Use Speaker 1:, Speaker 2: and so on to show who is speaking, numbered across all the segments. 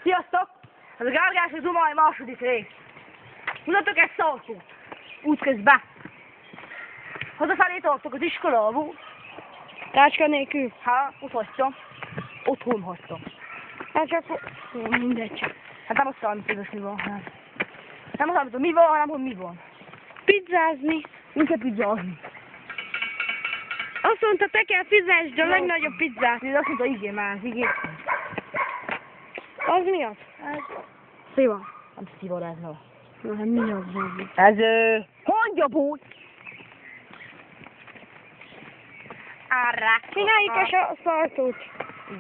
Speaker 1: Sziasztok! Ez a Gárgás a Zumai második rész. Mutatok egy szaltót. Útközben. Hazafelé tartok az iskolából.
Speaker 2: Táska nélkül?
Speaker 1: Hát, ott hagytam. Otthon hagytam.
Speaker 2: Hát csak... mindegy csak.
Speaker 1: Hát nem azt számítom, mi van. Hát. Nem azt számítom, mi van, hanem hogy mi van.
Speaker 2: Pizzázni.
Speaker 1: Nincs pizzázni.
Speaker 2: Azt mondta, te kell fizesd a legnagyobb pizzát.
Speaker 1: Azt mondta, igen, már, igen.
Speaker 2: Az mi az? Sziva.
Speaker 1: Nem szívod ez, no.
Speaker 2: Na, hát mi az?
Speaker 1: Ez, hangyabúj. Arra.
Speaker 2: Csináljuk a szaltót.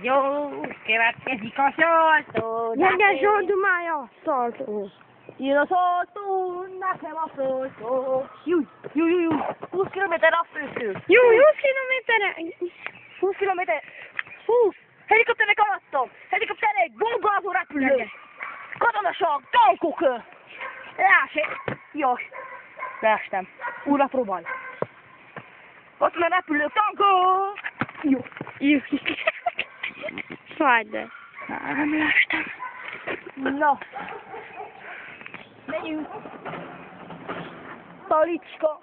Speaker 1: Jó, következik a saltó.
Speaker 2: Gyergely zsoldumája a szaltó.
Speaker 1: Jön a saltó, nekem a saltó. Júj, 20 kilométer a fősző.
Speaker 2: Jó, 20 kilométerre.
Speaker 1: 20 kilométer. 20. Helikopterek alattam. Helikopterek, bombázó repülő. Katonaság, tankok. Jaj, leestem. Újra próbálj. Ott van a repülők, tankok. Jó.
Speaker 2: Hagyd el.
Speaker 1: Nem leestem. Na. Megyünk. Talicska.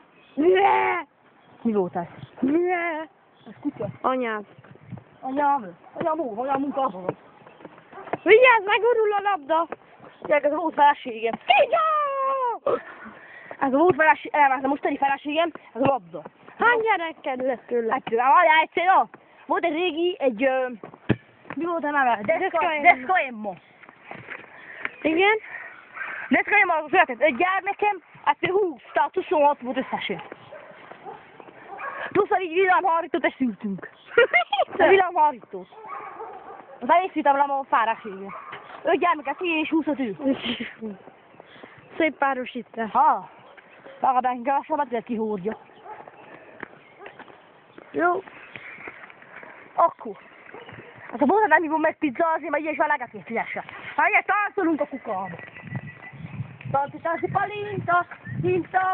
Speaker 1: Mi volt ez? Ez kutya.
Speaker 2: Anyád.
Speaker 1: Anyám munkában van.
Speaker 2: Vigyázz, megurul a labda.
Speaker 1: Ez a volt feleségem. Ez a volt feleségem, ez a mostani feleségem, ez a labda.
Speaker 2: Hány gyereked lett tőle?
Speaker 1: Egyszer, volt egy régi, mi volt a neve? Deszka Emma.
Speaker 2: Igen?
Speaker 1: Deszka Emma az született egy gyermekem, ettől 20, tehát 26 volt összesen. Plusz így villámhárítót eszültünk. A villámhárítót. Az egész vitamlám a fárasége. 5 gyermeket, és 20-at ő.
Speaker 2: Szép párosítás.
Speaker 1: Ha, legalább engem szabad kihordja. Jó. Akkor. Hát a boltban nem hívom meg pizzázni, mert ilyen is velegetni szívesen. Ha ilyet táncolunk a kukába. Tánci, palinta,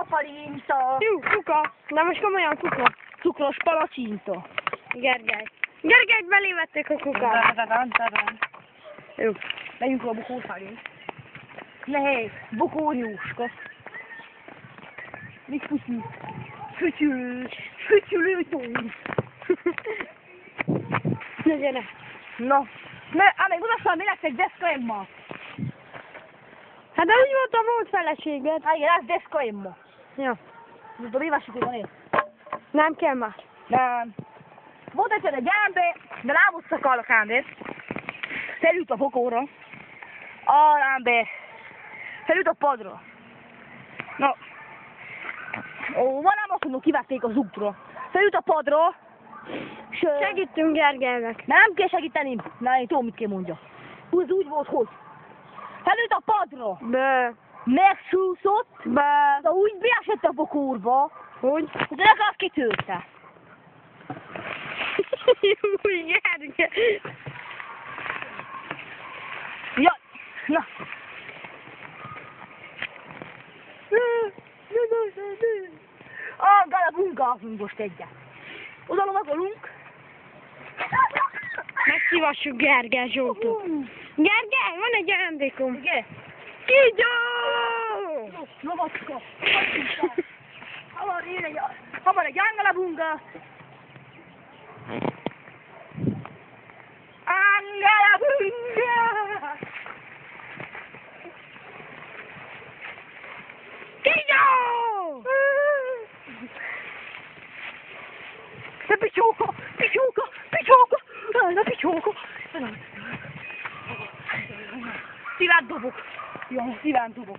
Speaker 1: palinta.
Speaker 2: Jó, kuka. De most komolyan kuka.
Speaker 1: Cukros palacsinta.
Speaker 2: Gergely. Gergelyt belévették a kukába.
Speaker 1: Jó. Megyünk a bukó felé. Nehéz. Bukóriuska. Mit puszi? Fütyülő tói.
Speaker 2: Na gyere.
Speaker 1: Na. Még mutassam, mi lesz egy Deszka Emma.
Speaker 2: Hát de úgy volt a volt feleséged.
Speaker 1: Hát igen, ez Deszka Emma.
Speaker 2: Ja.
Speaker 1: Tudom, éves hogy van én.
Speaker 2: Nem kell már.
Speaker 1: Nem. Volt egyszer egy ember, de nem hoztak a ember. Felült a fokóra. A ember. Felült a padra. Na. Valami azt mondom, kivették az útra. Felült a padra. És,
Speaker 2: segítünk Gergelynek.
Speaker 1: nem kell segíteni. Na, én tudom, mit kell mondja. Ez úgy volt, hogy. Felült a padra. Megsúszott. De úgy beesett a fokórba.
Speaker 2: Hogy?
Speaker 1: De legalább kitörte.
Speaker 2: Jó, Gergely.
Speaker 1: Ja, na. Galabungázunk most egyet. Oda lovagolunk.
Speaker 2: Megszívassuk Gergely Zsoltot. Gergely, van egy ajándékom.
Speaker 1: Igen?
Speaker 2: Kígyó!
Speaker 1: Lovacska. Ha van egy angalabunga. Angalabunga!
Speaker 2: Kígyó!
Speaker 1: De picsóka! Na picsóka! Szívem dobog. Jó, szívem dobog.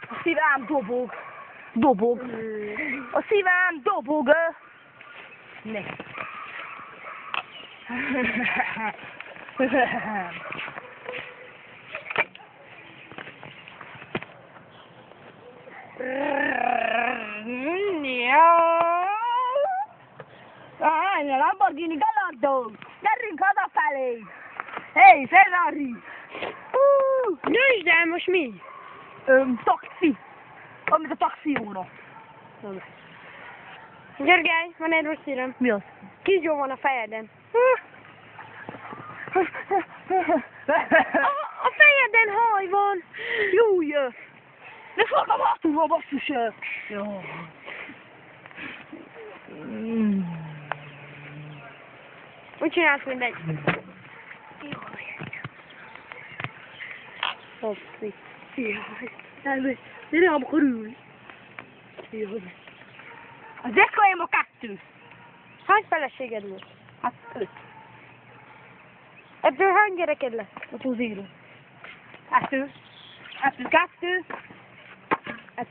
Speaker 1: A szívem dobog. A szívem dobog. Ne. A Lamborghini Gallardo! Gyerünk hazafelé! Hey, Ferrari!
Speaker 2: Győzd el, most mi?
Speaker 1: Taxi! Amit a taxióra.
Speaker 2: Gergely, van egy rossz hírem.
Speaker 1: Mi az?
Speaker 2: Kígyó van a fejeden. A fejeden!
Speaker 1: Ne fogom hátul a basszus! Jó.
Speaker 2: Úgy csinálsz mindegy.
Speaker 1: Hoppí. Jaj. Elmegy. Gyere, amikor ül. Jaj. Az dekoim a 2.
Speaker 2: Hány feleséged volt?
Speaker 1: Hát 5.
Speaker 2: Ebből hány gyereked lesz?
Speaker 1: A tuzéro. 2. 2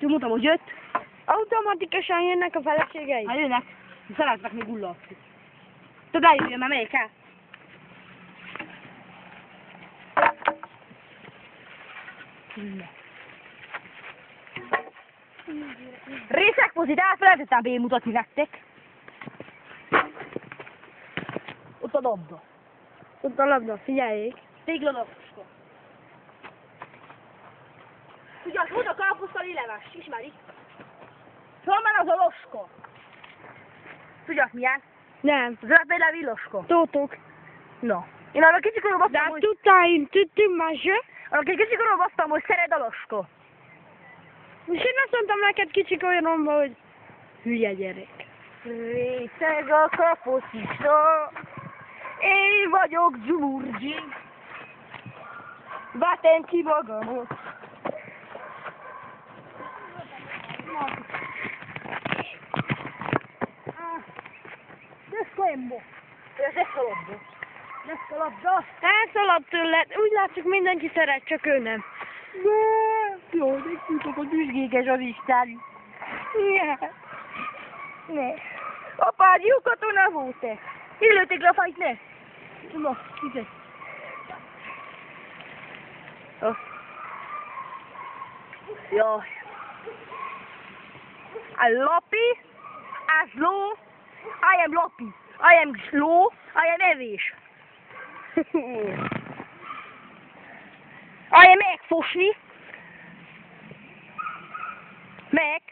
Speaker 1: mondtam, hogy 5.
Speaker 2: Automatikusan jönnek a feleségeid?
Speaker 1: Hát jönnek. Szeretnek még ullatni. Tudod, eljöjjön, mert melyik el? Részekpozit elfelejtettem bemutatni nektek. Ott a labda.
Speaker 2: Ott a labda, figyeljék.
Speaker 1: Téglalapocska. Ugye az oda káposztali leves, ismeri? Szóval már az a loska. Tudják milyen?
Speaker 2: Nem.
Speaker 1: Az lepi loska.
Speaker 2: Tótok.
Speaker 1: Na. Én arra kicsikorról
Speaker 2: De
Speaker 1: basztam, hogy...
Speaker 2: tudtáim, tudtunk már se?
Speaker 1: Arra kicsikorról basztam, hogy szeret a loska.
Speaker 2: És én azt mondtam neked kicsi olyanomba, hogy hülye gyerek.
Speaker 1: Részeg a kaposzista, én vagyok Gyurgyi. Vátem ki magamot. Deszkaembo. Deszkalabda.
Speaker 2: Elszaladt tőled, úgy látszik mindenki szeret, csak ő nem.
Speaker 1: Jó, de tudok, hogy büzsgékes az Isten. Ne. Apád, jó katona volt-e? Illőtték le a fajt, ne? Na, figyelj. Jaj. A Lopi, a slow, I am Lopi. I am slow, I am evés. I am megfosni. Meg.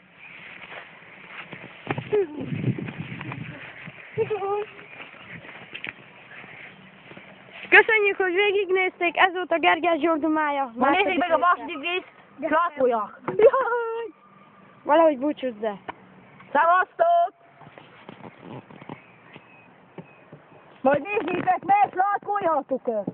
Speaker 2: Köszönjük, hogy végignézték, ez volt a Gergely Zsoldumája.
Speaker 1: Ma nézzék meg a második részt, látoljak.
Speaker 2: Valahogy búcsúzz be.
Speaker 1: Szevasztok! Majd nézzétek meg, látoljhatok!